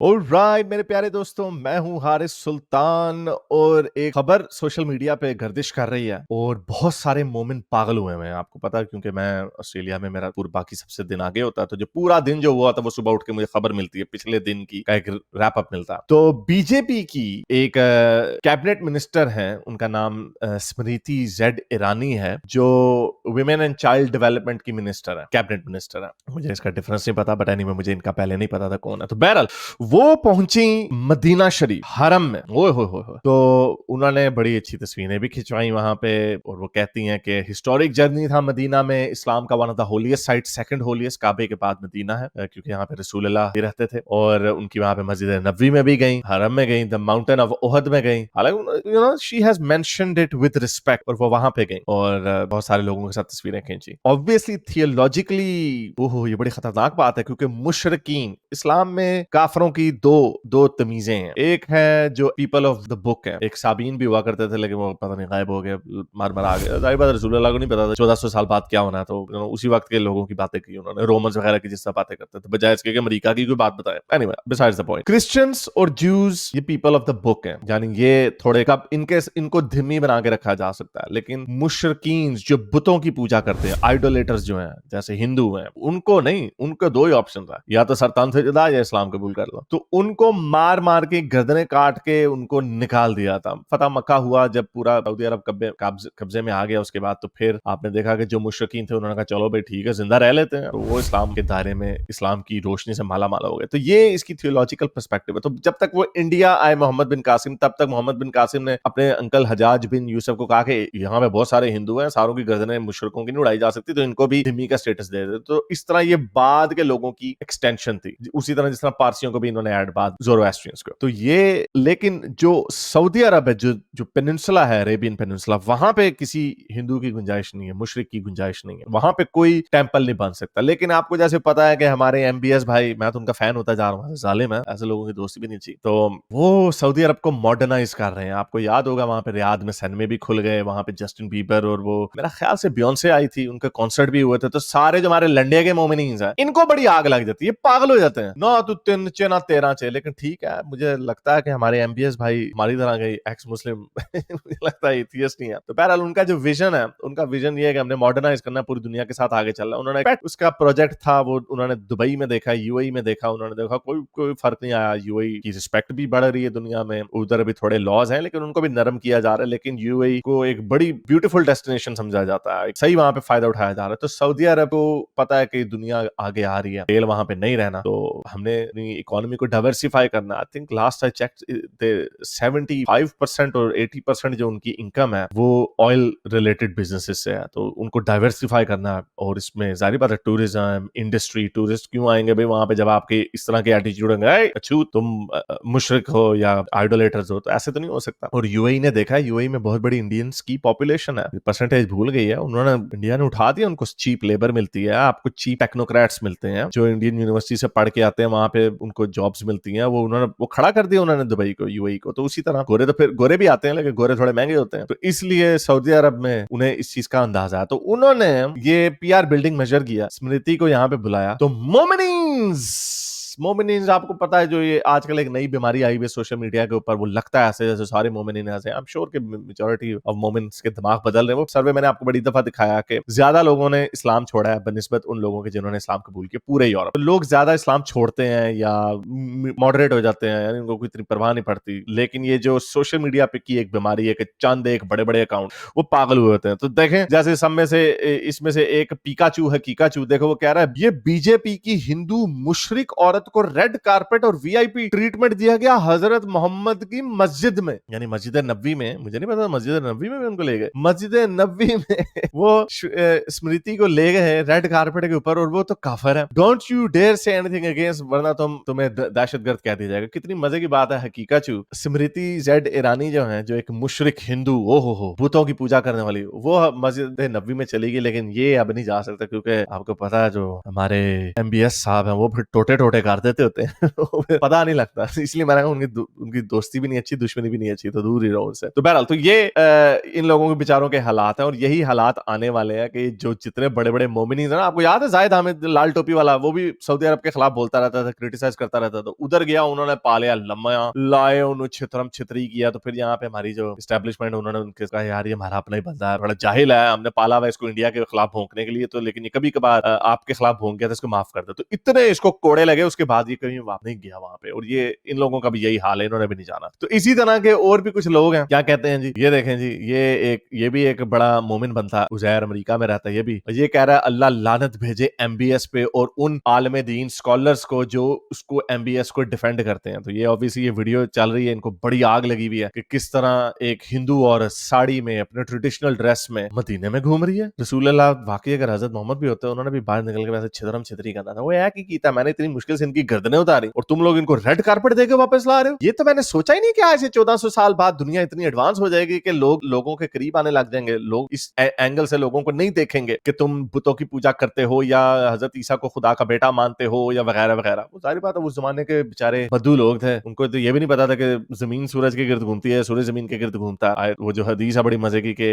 Alright मेरे प्यारे दोस्तों, मैं हूं हारिस सुल्तान और एक खबर सोशल मीडिया पे गर्दिश कर रही है और बहुत सारे मोमिन पागल हुए हैं। आपको पता है क्योंकि मैं ऑस्ट्रेलिया में, मेरा पूरा बाकी सबसे दिन आगे होता है, तो जो पूरा दिन जो हुआ था वो सुबह उठ के मुझे खबर मिलती है, पिछले दिन की का एक रैप अप मिलता है। तो बीजेपी की एक कैबिनेट मिनिस्टर है, उनका नाम स्मृति जेड ईरानी है, जो वुमेन एंड चाइल्ड डेवलपमेंट की मिनिस्टर है, कैबिनेट मिनिस्टर है। मुझे इसका डिफरेंस नहीं पता, बट एनीवे मुझे इनका पहले नहीं पता था कौन है। तो बहरहाल वो पहुंची मदीना शरीफ हरम में। ओए हो तो उन्होंने बड़ी अच्छी तस्वीरें भी खिंचवाई वहां पे, और वो कहती हैं कि हिस्टोरिक जर्नी था मदीना में, इस्लाम का one of the holiest site, second holiest काबे के बाद मदीना है, क्योंकि यहाँ पे रसूल अल्लाह भी रहते थे। और उनकी वहां पे मस्जिद नबवी में भी गई, हरम में गई, द माउंटेन ऑफ ओहद में गई। हालांकि you know she has mentioned it with respect, और वो वहां पे गई और बहुत सारे लोगों के साथ तस्वीरें खींची। ऑब्वियसली थियोलॉजिकली ओहो ये बड़ी खतरनाक बात है, क्योंकि मुशरिकीन, इस्लाम में काफरों की दो तमीजें हैं। एक है जो पीपल ऑफ द बुक है, एक साबीन भी हुआ करते थे, लेकिन वो पता नहीं गायब हो गए, मार आ गए। जाहिर बात रसूलुल्लाह को नहीं पता था 1400 साल बाद क्या होना है, तो उसी वक्त के लोगों की बातें की उन्होंने, रोमन्स वगैरह की जिस तरह बातें करते थे, बजाय इसके कि अमेरिका की कोई बात बताए। Anyway besides the point, Christians और ज्यूज ये पीपल ऑफ द बुक है, यानी ये थोड़े कब इनको धिम्मी बना के रखा जा सकता है। लेकिन मुशरिकीन जो बुतों की पूजा करते हैं, आइडोलेटर्स जो हैं, जैसे हिंदू हैं, उनको नहीं, उनको दो ही ऑप्शन था, या तो सरतान से जुदा या इस्लाम कबूल कर लो। तो उनको मार मार के गर्दनें काट के उनको निकाल दिया था। फतह मक्का हुआ जब पूरा सऊदी अरब कब्जे में आ गया, उसके बाद तो फिर आपने देखा कि जो मुशरिकीन थे उन्होंने कहा चलो भाई ठीक है, जिंदा रह लेते हैं, तो वो इस्लाम के दायरे में, इस्लाम की रोशनी से माला माला हो गए। तो ये इसकी थियोलॉजिकल पर्सपेक्टिव है। तो जब तक वो इंडिया आए मोहम्मद बिन कासिम, तब तक मोहम्मद बिन कासिम ने अपने अंकल हजाज बिन यूसुफ को कहा कि यहाँ पे बहुत सारे हिंदू हैं, सारों की गर्दनें मुशरिकों की नहीं उड़ाई जा सकती, तो इनको भी धिम्मी का स्टेटस दे देते। तो इस तरह ये बाद के लोगों की एक्सटेंशन थी, उसी तरह जिस तरह पारसियों को भी इन्होंने ऐड बाद ज़ोरोएस्ट्रियंस को। तो ये, लेकिन जो सऊदी अरब है, जो पेनिनसुला है, अरेबियन पेनिनसुला, वहां पे किसी हिंदू की गुंजाइश नहीं है, मुशरिक की गुंजाइश नहीं है, वहां पे कोई टेंपल नहीं बन सकता। लेकिन आपको जैसे पता है कि हमारे एमबीएस भाई, मैं तो उनका फैन होता जा रहा हूँ, जालिम है, ऐसे लोगों की दोस्ती भी नहीं चाहिए, तो वो सऊदी अरब को मॉडर्नाइज कर रहे हैं। आपको याद होगा वहां पे रियाद में सिनेमे भी खुल गए, वहां पे जस्टिन बीबर और वो मेरा ख्याल से बियोंसे आई थी, उनके कॉन्सर्ट भी हुए थे। तो सारे जो हमारे लंडे के मोमिनीन है, इनको बड़ी आग लग जाती है, पागल हो जाते हैं ना, तू तीन चे ना 13 चे। लेकिन ठीक है, मुझे लगता है कि हमारे एमबीएस भाई हमारी तरह के एक्स मुस्लिम मुझे लगता है एथियस्ट नहीं है। तो बहरहाल उनका जो विजन है, उनका विजन ये है कि हमने मॉडर्नाइज करना, पूरी दुनिया के साथ आगे चलना। उन्होंने उसका प्रोजेक्ट था, वो उन्होंने दुबई में देखा, यूएई में देखा, उन्होंने देखा कोई फर्क नहीं आया। यूएई की रिस्पेक्ट भी बढ़ रही है दुनिया में, उधर भी थोड़े लॉज हैं लेकिन उनको भी नरम किया जा रहा है। लेकिन यूएई को एक बड़ी ब्यूटीफुल डेस्टिनेशन समझा जाता है, सही वहां पे फायदा उठाया जा रहा है। तो सऊदी अरब को पता है कि दुनिया आगे आ रही है, तेल वहां पे नहीं रहना, तो हमने अपनी इकोनॉमी को डाइवर्सिफाई करना। I think last I check 75% और 80% जो उनकी इनकम है वो ऑयल रिलेटेड बिजनेसेस से है, तो उनको डाइवर्सिफाई करना है। और इसमें जाहिर बात है टूरिज्म इंडस्ट्री, टूरिस्ट क्यों आएंगे भाई वहां पे जब आपके इस तरह के एटीट्यूड होंगे, अच्छू तुम मुशरिक हो या आइडोलेटर्स हो, तो ऐसे तो नहीं हो सकता। और यूएई ने देखा है, यूएई में बहुत बड़ी इंडियंस की पॉपुलेशन है, परसेंटेज भूल गई है, उन्होंने इंडिया ने उठा दिया, उनको चीप लेबर मिलती है, आपको चीप टेक्नोक्रेट्स मिलते हैं जो इंडियन यूनिवर्सिटी से पढ़ के आते हैं, वहां पे उनको जॉब्स मिलती हैं। वो खड़ा कर दिया उन्होंने दुबई को, यूएई को। तो उसी तरह गोरे, तो फिर गोरे भी आते हैं लेकिन गोरे थोड़े महंगे होते हैं, तो इसलिए सऊदी अरब में उन्हें इस चीज का अंदाजा है। तो उन्होंने ये पीआर बिल्डिंग मेजर किया, स्मृति को यहाँ पे बुलाया। तो मोमिनीन्स आपको पता है, जो ये आजकल एक नई बीमारी आई हुई है सोशल मीडिया के ऊपर, वो लगता है ऐसे जैसे सारे मोमिनीन ऐसे। आई एम श्योर कि मेजॉरिटी ऑफ मोमिन्स के दिमाग बदल रहे हैं। वो सर्वे मैंने आपको बड़ी दफा दिखाया कि ज्यादा लोगों ने इस्लाम छोड़ा है बनिस्बत उन लोगों के जिन्होंने इस्लाम कबूल किया पूरे यूरोप। तो लोग ज्यादा इस्लाम छोड़ते हैं या मॉडरेट हो जाते हैं, यानी उनको कोई इतनी परवाह नहीं पड़ती। लेकिन ये जो सोशल मीडिया पे की एक बीमारी है कि चंद एक बड़े बड़े अकाउंट वो पागल हुए होते हैं। तो देखें, जैसे सब में से इसमें से एक पीकाचू है, कीकाचू, देखो वो कह रहा है ये बीजेपी की हिंदू मुशरिक औरत को रेड कारपेट और वीआईपी ट्रीटमेंट दिया गया हजरत मोहम्मद की मस्जिद में, यानी मस्जिद नबवी में। मुझे नहीं पता मस्जिद नबवी में भी उनको ले गए, मस्जिद नबवी में वो स्मृति को ले गए रेड कारपेट के ऊपर, और वो तो काफिर है। Don't you dare say anything against, वरना तुम्हें दहशतगर्द कह दिया जाएगा। कितनी मजे की बात है। हकीकाचू स्मृति जेड ईरानी जो है, जो एक मुशरिक हिंदू, ओहो बुतों की पूजा करने वाली, वो मस्जिद नबवी में चली गई। लेकिन ये अब नहीं जा सकता, क्योंकि आपको पता है जो हमारे एमबीएस साहब हैं वो फिर टोटे टोटे मार देते होते हैं पता नहीं लगता, इसलिए मैंने कहा उनकी दोस्ती भी नहीं अच्छी, दुश्मनी भी नहीं अच्छी, तो दूर ही रहो उनसे। तो बहरहाल, तो ये इन लोगों के बेचारों के हालात हैं, और यही हालात आने वाले हैं कि जो जितने बड़े बड़े मोमिनीन है ना, आपको याद है जाहिद हामिद लाल टोपी वाला, वो भी सऊदी अरब के खिलाफ बोलता रहता था, क्रिटिसाइज करता रहता था, उधर गया, उन्होंने पालिया लम्बा लाए, उन्होंने छितरम छितरी किया, तो फिर यहाँ पे हमारी जो एस्टेब्लिशमेंट, उन्होंने उनके कहा यार ये हमारा अपना ही बंदा है, बड़ा जाहिल है, हमने पाला हुआ इसको इंडिया के खिलाफ भोंकने के लिए, तो लेकिन ये कभी कभार आपके खिलाफ भोंक गया तो इसको माफ कर दो। तो इतने इसको कोड़े लगे, उसके बाद ये कहीं वापस नहीं गया वहां पे, और ये इन लोगों का भी यही हाल है, इन्होंने भी नहीं जाना। तो इसी तरह के और भी कुछ लोग हैं, क्या कहते हैं जी, ये देखें जी, ये भी एक बड़ा मोमिन बनता, उजैर अमेरिका में रहता है, ये कह रहा है अल्लाह लानत भेजे एमबीएस पे और उन आलम दीन स्कॉलर्स को जो उसको एमबीएस को डिफेंड करते हैं। तो ये ऑब्वियसली ये वीडियो चल रही है, इनको बड़ी आग लगी हुई है कि किस तरह एक हिंदू औरत साड़ी में अपने ट्रेडिशनल ड्रेस में मदीने में घूम रही है। रसूल अल्लाह वाकई अगर हजरत मोहम्मद भी होते, उन्होंने भी बाहर निकल के वैसे छितरम छितरी करना था, वो है कि था मैंने इतनी मुश्किल से इनकी गर्दनें उतारी और तुम लोग इनको रेड कारपेट देके वापस ला रहे हो। ये तो मैंने सोचा ही नहीं कि आज से 1400 साल बाद दुनिया इतनी एडवांस हो जाएगी कि लोगों के करीब आने लग जाएंगे, लोग इस एंगल से लोगों को नहीं देखेंगे कि तुम बुतों की पूजा करते हो या हजरत ईसा को खुदा का बेटा मानते हो या वगैरह वगैरह। वो सारी बात है, उस जमाने के बेचारे बद्दू लोग थे, उनको तो ये भी नहीं पता था कि जमीन सूरज के गिर्द घूमती है, सूरज जमीन के गिर्द घूमता है। वो जो हदीस है बड़ी मजे की कि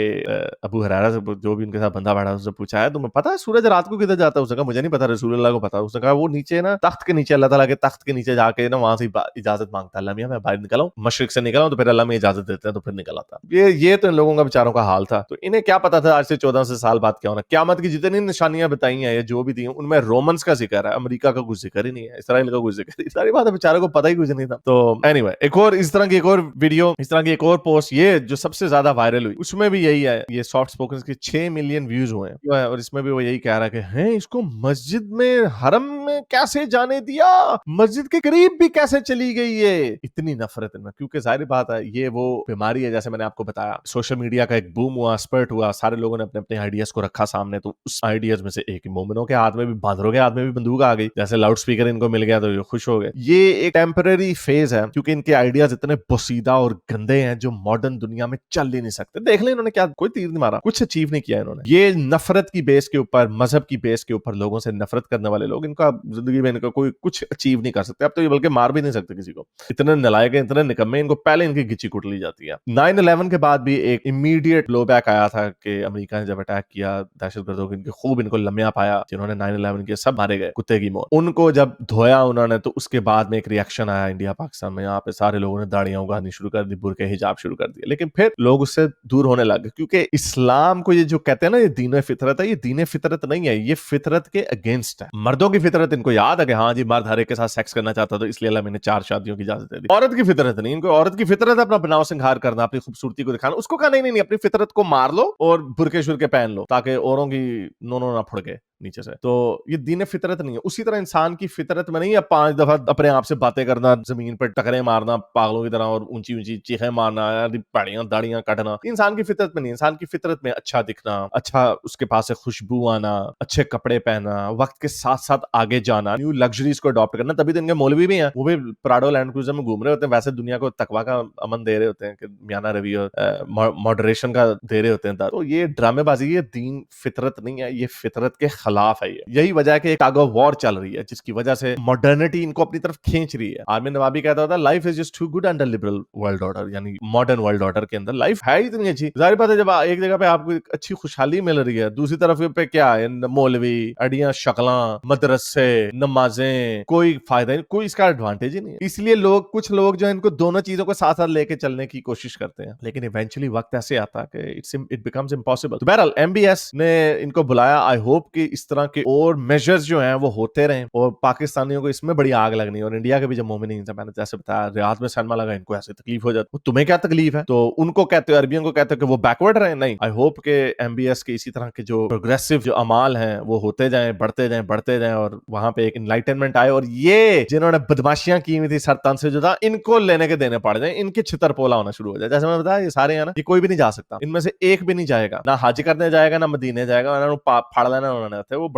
अबू हुरैरा से जो भी उनके साथ बंदा बैठा उससे पूछा है तुम्हें पता है सूरज रात को किधर जाता है? उसने कहा मुझे नहीं पता, रसूलुल्लाह को पता। उसने कहा वो नीचे ना तख्त के नीचे, अल्लाह ताला के तख्त के नीचे जाके ना वहां से इजाजत मांगता है, अल्लाह मियां मैं बाहर निकला हूं, मशरिक से निकला हूं, तो फिर अल्लाह में इजाजत देते हैं, तो फिर निकल आता। ये तो इन लोगों का बेचारों का हाल था। तो इन्हें क्या पता था आज से 1400 साल बाद क्या होना। क़यामत की जितनी निशानियां बताई हैं या जो भी दी उनमें रोमन्स का जिक्र है, अमेरिका का कुछ जिक्र ही नहीं है, इसराइल का कुछ जिक्र, सारी बात बेचारों को पता ही कुछ नहीं था। तो एनीवे, एक और इस तरह की एक और वीडियो, इस तरह की एक और पोस्ट, ये जो सबसे ज्यादा वायरल हुई उसमें भी यही है, ये सॉफ्ट स्पोकन के 6 मिलियन व्यूज हुए हैं, और इसमें भी वो यही कह रहा है कि हैं इसको मस्जिद में हरम में कैसे जाने दिया, मस्जिद के करीब भी कैसे चली गई ये, इतनी नफरत इनमें। क्योंकि जाहिर बात है ये वो बीमारी है, जैसे मैंने आपको बताया, सोशल मीडिया का एक बूम हुआ, स्पर्ट हुआ, सारे लोगों ने अपने अपने आइडियाज को रखा सामने, तो उस आइडियाज में से एक मोमिनों के हाथ में भी, बांदरों के हाथ में भी बंदूक आ गई, जैसे लाउड स्पीकर इनको मिल गया तो ये खुश हो गए। ये एक टेम्पररी फेज है, क्योंकि इनके आइडियाज इतने पोसीदा और गंदे हैं जो मॉडर्न दुनिया में चल ही नहीं सकते। देख ले इन्होंने क्या, कोई तीर नहीं मारा, कुछ अचीव नहीं किया इन्होंने। ये नफरत की बेस के ऊपर, मजहब की बेस के ऊपर लोगों से नफरत करने वाले लोग, इनका जिंदगी में इनका कोई कुछ अचीव नहीं कर सकते। अब तो ये बल्कि मार भी नहीं सकते किसी को, इतने नलायक है, इतने निकम्मे, इनको पहले इनकी गिची कुट ली जाती है। 9/11 के बाद भी एक इमीडिएट लो बैक आया था कि अमेरिका ने जब अटैक किया दहशतगर्दों को, खूब इनको लम्या पाया, जिन्होंने 9/11 किया सब मारे गए कुत्ते की मौत। उनको जब धोया उन्होंने, तो उसके बाद में एक रिएक्शन आया इंडिया पाकिस्तान में, यहाँ पे सारे लोगों ने दाढ़ियां उगानी शुरू कर दी, बुर्के हिजाब शुरू कर दिए, लेकिन फिर लोग उससे दूर होने लगे, क्योंकि इस्लाम को ये जो कहते हैं ना ये दीन फितरत है, ये दीन फितरत नहीं है, ये फितरत के अगेंस्ट है। मर्दों की फितरत इनको याद है कि हाँ जी मर्द हर एक के साथ सेक्स करना चाहता, तो इसलिए अल्लाह मैंने 4 शादियों की इजाजत दे दी। औरत की फितरत नहीं, इनको औरत की फितरत अपना बनाव सिंगार करना, अपनी खूबसूरती को दिखाना। उसको कहा नहीं, अपनी फितरत को मार लो और बुरके शुरके पहन लो, ताकि औरों की नोनो ना फुड़के नीचे से। तो ये दीन फितरत नहीं है। उसी तरह इंसान की फितरत में नहीं है 5 दफा अपने आप से बातें करना, जमीन पर टकरे मारना पागलों की तरह, और ऊंची ऊंची चीखें मारना, पहाड़ियां दाढ़ियां काटना। इंसान की फितरत में नहीं, इंसान की फितरत में अच्छा दिखना, अच्छा उसके पास से खुशबू आना, अच्छे कपड़े पहनना, वक्त के साथ साथ आगे जाना, न्यू लग्जरीज को अडॉप्ट करना। तभी तो इनके मौलवी भी हैं, वो भी प्राडो लैंड क्रूजर में घूम रहे होते हैं, वैसे दुनिया को तकवा का अमन दे रहे होते हैं कि मियाना रवि और मॉडरेशन का दे रहे होते हैं। तो ये ड्रामेबाजी, ये दीन फितरत नहीं है, ये फितरत के खिलाफ है। यही वजह है कि एक टग ऑफ वॉर चल रही है, जिसकी वजह से मॉडर्निटी इनको अपनी तरफ खींच रही है। आर्मी नवाबी कहता होता है life is just too good under liberal world order, यानी मॉडर्न वर्ल्ड ऑर्डर के अंदर लाइफ है इतनी अच्छी। जाहिर बात है जब एक जगह पे आपको एक अच्छी खुशहाली मिल रही है, दूसरी तरफ पे क्या है, मौलवी अड़ियां शकला, मदरसे, नमाजें, कोई फायदा नहीं, कोई इसका एडवांटेज ही नहीं है। इसलिए कुछ लोग जो है इनको दोनों चीजों को साथ साथ लेके चलने की कोशिश करते हैं, लेकिन इवेंचुअली वक्त ऐसे आता है कि इट बिकम्स इम्पॉसिबल। तो बहरहाल एमबीएस ने इनको बुलाया, आई होप कि इस तरह के और मेजर्स जो हैं वो होते रहें, और पाकिस्तानियों को इसमें बड़ी आग लगनी है, और इंडिया के भी जो मोमिनीन हैं, मैंने जैसे बताया रियाद में सनमा लगा, इनको ऐसे तकलीफ हो जाती, तुम्हें क्या तकलीफ है? तो उनको कहते हो, अरबियों को कहते हो कि वो बैकवर्ड रहे, नहीं। आई होप के एमबीएस के इसी तरह के जो प्रोग्रेसिव जो अमाल हैं वो होते जाएं, बढ़ते जाएं, और वहां पे एक इनलाइटनमेंट आए, और ये जिन्होंने बदमाशियां की हुई थी सरतन से जुदा, इनको लेने के देने पड़ जाए, इनके छितर पोला होना शुरू हो जाए। जैसे मैं बताया ये सारे हैं ना, ये कोई भी नहीं जा सकता, इनमें से एक भी नहीं जाएगा, ना हाज करने जाएगा, ना मदीने जाएगा, फाड़ लेना उन्होंने, है, वो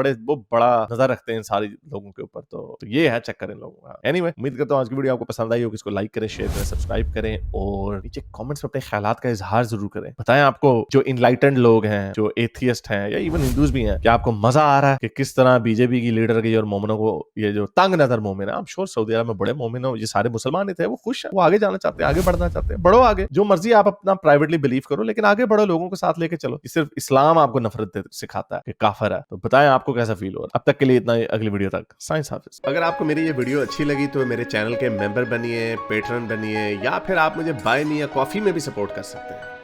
बड़ा नजर रखते हैं इन सारी लोगों के ऊपर। तो ये है चक्कर इन लोगों का। एनीवे, उम्मीद करता हूँ आज की वीडियो आपको पसंद आई होगी। इसको लाइक करें, शेयर करें, सब्सक्राइब करें और नीचे कमेंट्स में अपने ख्यालात का इजहार जरूर करें। बताएं आपको जो इनलाइटेंड लोग हैं, जो एथियस्ट हैं या इवन हिंदूज भी हैं, क्या आपको मजा आ रहा है कि किस तरह बीजेपी की लीडर की और मोमिनों को, ये जो तंग नजर मोमिन है, आप श्योर सऊदी अरब में बड़े मोमिन हो, ये सारे मुसलमान थे, वो खुश है, वो आगे जाना चाहते हैं, आगे बढ़ना चाहते हैं, बढ़ो आगे, जो मर्जी आप अपना प्राइवेटली बिलीव करो, लेकिन आगे बढ़ो, लोगों को साथ लेके चलो। सिर्फ इस्लाम आपको नफरत सिखाता है कि काफिर है। तो बताएं आपको कैसा फील हो रहा है। अब तक के लिए इतना ही, अगली वीडियो तक साइंस हाफिज। अगर आपको मेरी ये वीडियो अच्छी लगी तो मेरे चैनल के मेंबर बनिए, पेट्रन बनिए, या फिर आप मुझे बाय मी या कॉफी में भी सपोर्ट कर सकते हैं।